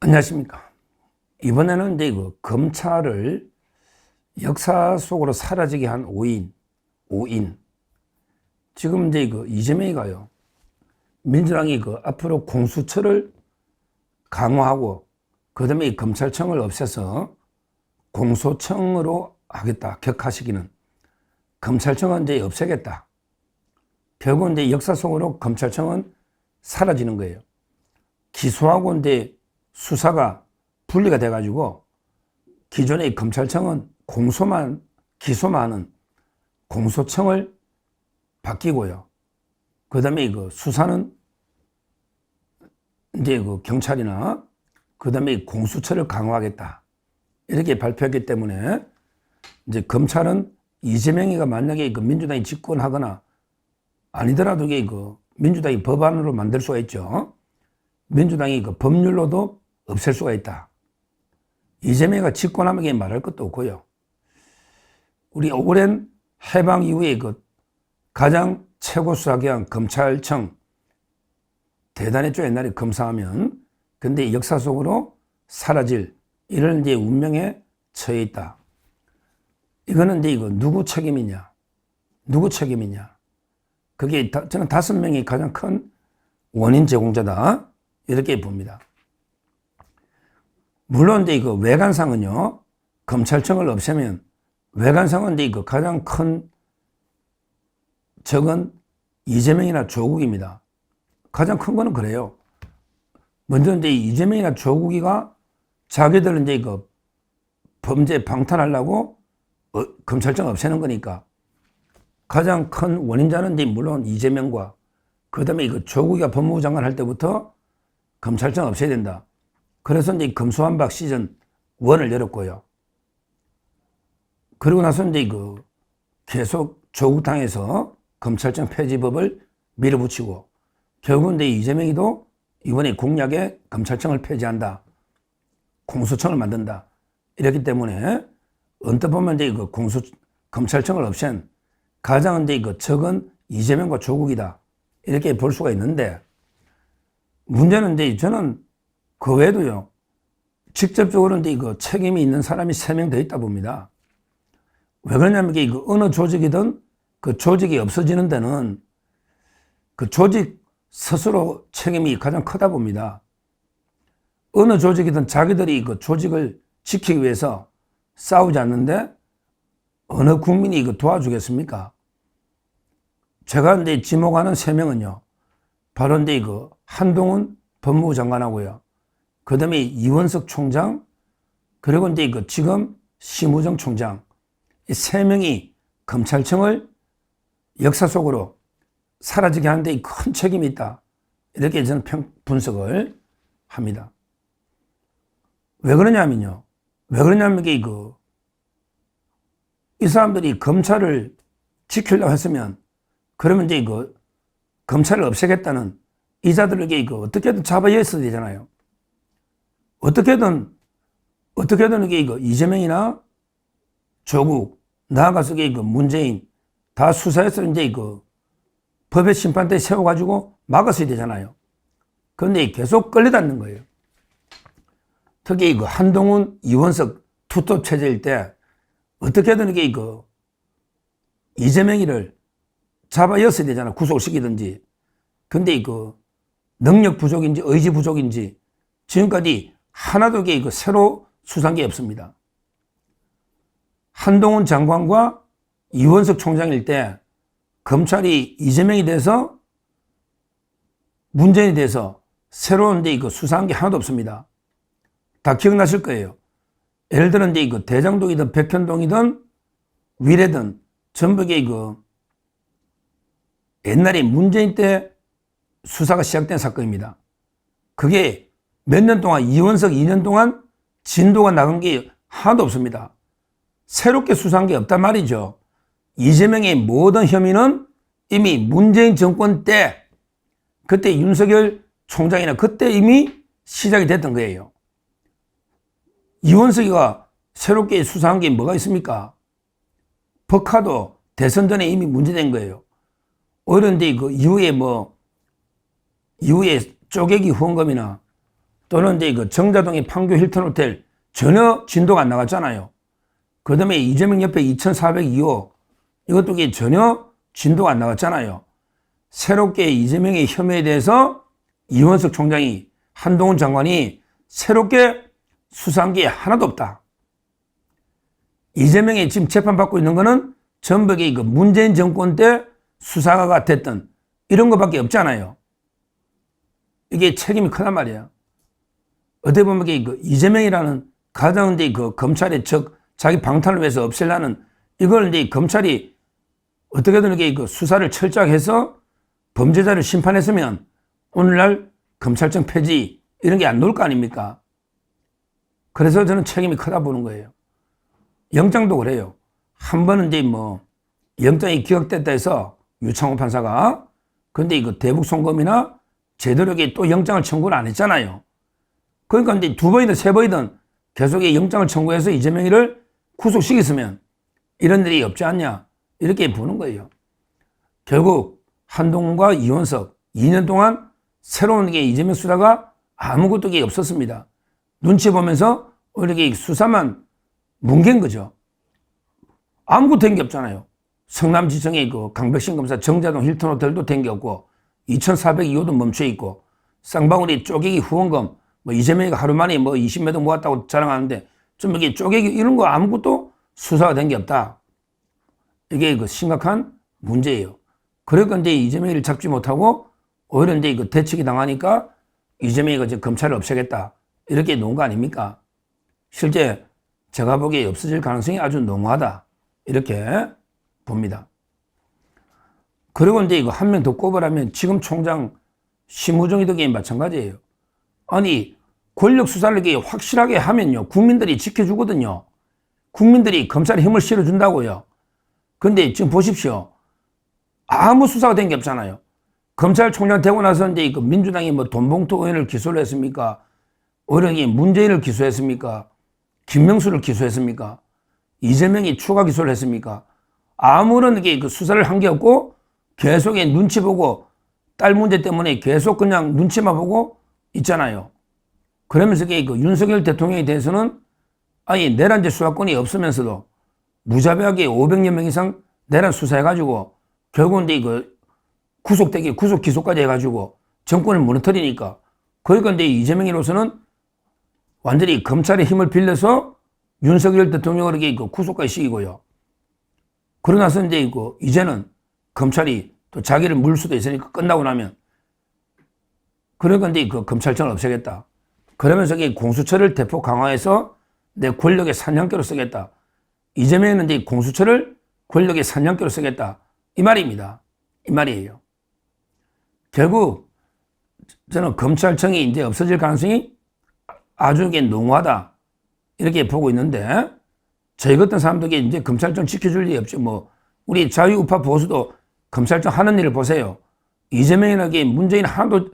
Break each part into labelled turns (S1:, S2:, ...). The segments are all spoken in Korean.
S1: 안녕하십니까. 이번에는 이제 검찰을 역사 속으로 사라지게 한 5인. 지금 이제 이재명이 가요. 민주당이 앞으로 공수처를 강화하고, 그 다음에 검찰청을 없애서 공소청으로 하겠다. 격화시키는. 검찰청은 이제 없애겠다. 결국 이제 역사 속으로 검찰청은 사라지는 거예요. 기소하고 이제 수사가 분리가 돼가지고 기존의 검찰청은 기소만 하는 공소청을 바뀌고요. 그 다음에 수사는 이제 경찰이나 그 다음에 공수처를 강화하겠다. 이렇게 발표했기 때문에 이제 검찰은 이재명이가 만약에 민주당이 집권하거나 아니더라도 민주당이 법안으로 만들 수가 있죠. 민주당이 법률로도 없앨 수가 있다. 이재명이가 집권하면 말할 것도 없고요. 우리 오랜 해방 이후에 가장 최고 수사기관 검찰청 대단했죠. 옛날에 검사하면. 근데 역사 속으로 사라질 이런 이제 운명에 처해 있다. 이거는 이제 누구 책임이냐? 누구 책임이냐? 그게 저는 5명이 가장 큰 원인 제공자다. 이렇게 봅니다. 물론 이제 외관상은요, 검찰청을 없애면 외관상은 이제 가장 큰 적은 이재명이나 조국입니다. 가장 큰 거는 그래요. 먼저 이제 이재명이나 조국이가 자기들 이제 범죄 방탄하려고 검찰청 없애는 거니까 가장 큰 원인자는 이제 물론 이재명과 그 다음에 조국이가 법무부 장관 할 때부터 검찰청 없애야 된다. 그래서 이제 검수완박 시즌 1을 열었고요. 그리고 나서 이제 계속 조국당에서 검찰청 폐지법을 밀어붙이고 결국은 이제 이재명이도 이번에 공약에 검찰청을 폐지한다. 공수청을 만든다. 이렇기 때문에 언뜻 보면 이제 검찰청을 없앤 가장 이제 적은 이재명과 조국이다. 이렇게 볼 수가 있는데 문제는 이제 저는 그 외에도요, 직접적으로 이제 책임이 있는 사람이 3명 더 있다 봅니다. 왜 그러냐면 어느 조직이든 그 조직이 없어지는 데는 그 조직 스스로 책임이 가장 크다 봅니다. 어느 조직이든 자기들이 조직을 지키기 위해서 싸우지 않는데 어느 국민이 도와주겠습니까? 제가 이제 지목하는 3명은요, 바로 이제 한동훈 법무부 장관하고요. 그 다음에 이원석 총장, 그리고 이제 지금 심우정 총장. 이 3명이 검찰청을 역사 속으로 사라지게 하는데 큰 책임이 있다. 이렇게 저는 분석을 합니다. 왜 그러냐면요. 왜 그러냐면 이 사람들이 검찰을 지키려고 했으면 그러면 이제 검찰을 없애겠다는 이자들에게 어떻게든 잡아였어야 되잖아요. 어떻게든 이게 이재명이나 조국, 나아가서 문재인 다 수사해서 이제 법의 심판대에 세워가지고 막았어야 되잖아요. 그런데 계속 끌려다니는 거예요. 특히 한동훈, 이원석 투톱 체제일 때 어떻게든 이게 이재명이를 잡아였어야 되잖아. 구속시키든지. 근데 능력 부족인지 의지 부족인지 지금까지 하나도 새로 수사한 게 없습니다. 한동훈 장관과 이원석 총장일 때 검찰이 이재명이 돼서 문재인이 돼서 새로운 수사한 게 하나도 없습니다. 다 기억나실 거예요. 예를 들어 이제 대장동이든 백현동이든 위례든 전부 옛날에 문재인 때 수사가 시작된 사건입니다. 그게 몇 년 동안 이원석 2년 동안 진도가 나간 게 하나도 없습니다. 새롭게 수사한 게 없단 말이죠. 이재명의 모든 혐의는 이미 문재인 정권 때 그때 윤석열 총장이나 그때 이미 시작이 됐던 거예요. 이원석이가 새롭게 수사한 게 뭐가 있습니까? 법카도 대선 전에 이미 문제된 거예요. 오히려 이제 이후에 쪼개기 후원금이나 또는 이제 그 정자동의 판교 힐튼 호텔 전혀 진도가 안 나갔잖아요. 그 다음에 이재명 옆에 2402호 이것도 전혀 진도가 안 나갔잖아요. 새롭게 이재명의 혐의에 대해서 이원석 총장이 한동훈 장관이 새롭게 수사한 게 하나도 없다. 이재명이 지금 재판받고 있는 거는 전부 그 문재인 정권 때 수사가 됐던 이런 것밖에 없잖아요. 이게 책임이 크단 말이야. 어떻게 보면 그 이재명이라는 가장 이제 그 검찰의 자기 방탄을 위해서 없애려는 이걸 이제 검찰이 어떻게든 이게 그 수사를 철저하게 해서 범죄자를 심판했으면 오늘날 검찰청 폐지 이런 게 안 나올 거 아닙니까? 그래서 저는 책임이 크다 보는 거예요. 영장도 그래요. 한 번은 이제 뭐 영장이 기각됐다 해서 유창호 판사가 근데 이거 대북 송금이나 제대로 또 영장을 청구를 안 했잖아요. 그러니까 이제 두 번이든 세 번이든 계속 영장을 청구해서 이재명이를 구속시켰으면 이런 일이 없지 않냐 이렇게 보는 거예요. 결국 한동훈과 이원석 2년 동안 새로운 게 이재명 수사가 아무것도 없었습니다. 눈치 보면서 이렇게 수사만 뭉갠 거죠. 아무것도 된 게 없잖아요. 성남지청의 그 강백신 검사 정자동 힐튼 호텔도 된 게 없고 2402호도 멈춰 있고 쌍방울이 쪼개기 후원금 뭐 이재명이가 하루 만에 뭐 20몇 억 모았다고 자랑하는데 좀 이게 쪼개기 이런 거 아무것도 수사가 된 게 없다. 이게 그 심각한 문제예요. 그러니까 이제 이재명이를 잡지 못하고 오히려 이제 그 대책이 당하니까 이재명이가 이제 검찰을 없애겠다. 이렇게 놓은 거 아닙니까? 실제 제가 보기에 없어질 가능성이 아주 농후하다. 이렇게 봅니다. 그리고 이제 이거 한 명 더 꼽으라면 지금 총장 심우정이도 마찬가지예요. 아니, 권력 수사를 확실하게 하면요. 국민들이 지켜주거든요. 국민들이 검찰에 힘을 실어준다고요. 근데 지금 보십시오. 아무 수사가 된 게 없잖아요. 검찰총장 되고 나서 이제 그 민주당이 뭐 돈봉투 의원을 기소를 했습니까? 오히려 문재인을 기소했습니까? 김명수를 기소했습니까? 이재명이 추가 기소를 했습니까? 아무런 그 수사를 한 게 없고 계속 눈치 보고 딸 문제 때문에 계속 그냥 눈치만 보고 있잖아요. 그러면서 그 윤석열 대통령에 대해서는 아니 내란죄 수사권이 없으면서도 무자비하게 500여 명 이상 내란 수사해가지고 결국은 이제 그 구속되기 구속 기소까지 해가지고 정권을 무너뜨리니까 그러니까 이제 이재명으로서는 완전히 검찰의 힘을 빌려서 윤석열 대통령을 이렇게 구속까지 시키고요. 그러고 나서 이제 이제는 검찰이 또 자기를 물 수도 있으니까 끝나고 나면 그러니까 이제 그 검찰청을 없애겠다. 그러면서 공수처를 대폭 강화해서 내 권력의 사냥개로 쓰겠다. 이재명은 이제 공수처를 권력의 사냥개로 쓰겠다. 이 말입니다. 이 말이에요. 결국 저는 검찰청이 이제 없어질 가능성이 아주 농후하다. 이렇게 보고 있는데 저희 같은 사람들이 이제 검찰청 지켜줄 일이 없죠. 뭐 우리 자유우파 보수도 검찰청 하는 일을 보세요. 이재명이나 문재인 하나도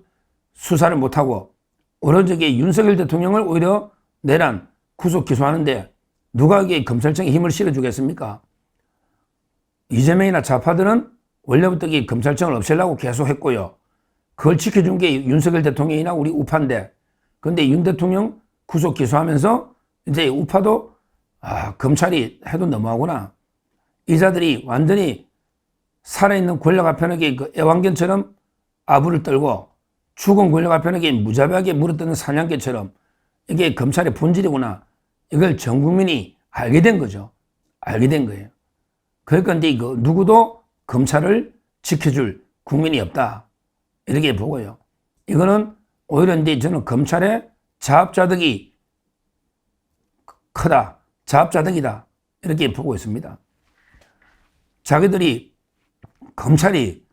S1: 수사를 못하고 오로지 윤석열 대통령을 오히려 내란 구속 기소하는데 누가 검찰청에 힘을 실어주겠습니까? 이재명이나 좌파들은 원래부터 검찰청을 없애려고 계속 했고요. 그걸 지켜준 게 윤석열 대통령이나 우리 우파인데 근데 윤 대통령 구속 기소하면서 이제 우파도 검찰이 해도 너무하구나. 이 자들이 완전히 살아있는 권력 앞에는 그 애완견처럼 아부를 떨고 죽은 권력 앞에는 무자비하게 물어뜯는 사냥개처럼 이게 검찰의 본질이구나. 이걸 전 국민이 알게 된 거죠. 알게 된 거예요. 그러니까 이제 누구도 검찰을 지켜줄 국민이 없다. 이렇게 보고요. 이거는 오히려 이제 저는 검찰의 자업자득이 크다. 자업자득이다. 이렇게 보고 있습니다. 자기들이 검찰이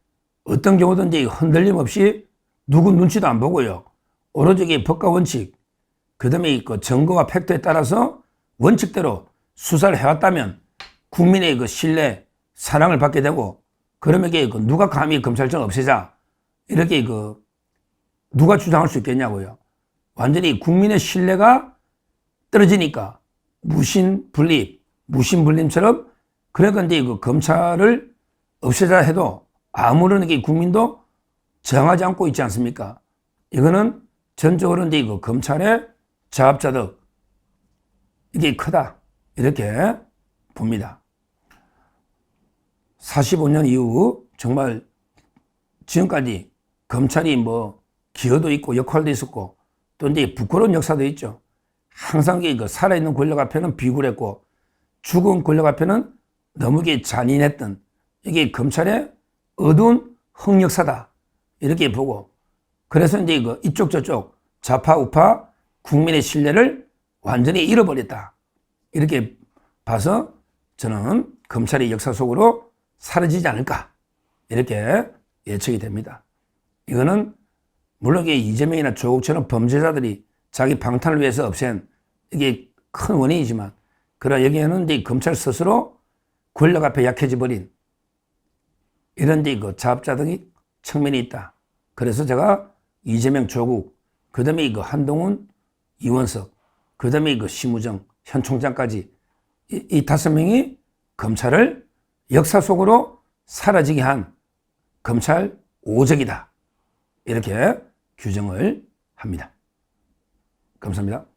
S1: 어떤 경우든지 흔들림 없이 누구 눈치도 안 보고요. 오로지 법과 원칙, 그 다음에 그 증거와 팩트에 따라서 원칙대로 수사를 해왔다면 국민의 그 신뢰, 사랑을 받게 되고 그러면 누가 감히 검찰청 없애자 이렇게 누가 주장할 수 있겠냐고요. 완전히 국민의 신뢰가 떨어지니까 무신분림처럼 그러니까 이제 검찰을 없애자 해도 아무런 국민도 저항하지 않고 있지 않습니까? 이거는 전적으로 이제 그 검찰의 자업자득 이게 크다 이렇게 봅니다. 45년 이후 정말 지금까지 검찰이 뭐 기여도 있고 역할도 있었고 또 이제 부끄러운 역사도 있죠. 항상 그 살아있는 권력 앞에는 비굴했고 죽은 권력 앞에는 너무 잔인했던 이게 검찰의 어두운 흑역사다 이렇게 보고 그래서 이제 이쪽 저쪽 좌파 우파 국민의 신뢰를 완전히 잃어버렸다 이렇게 봐서 저는 검찰의 역사 속으로 사라지지 않을까 이렇게 예측이 됩니다. 이거는 물론 이재명이나 조국처럼 범죄자들이 자기 방탄을 위해서 없앤 이게 큰 원인이지만 그러나 여기에는 이제 검찰 스스로 권력 앞에 약해져 버린 이런 이제 자업자득이 측면이 있다. 그래서 제가 이재명, 조국, 그 다음에 한동훈, 이원석, 그 다음에 심우정, 현 총장까지 이 5명이 검찰을 역사 속으로 사라지게 한 검찰 오적이다. 이렇게 규정을 합니다. 감사합니다.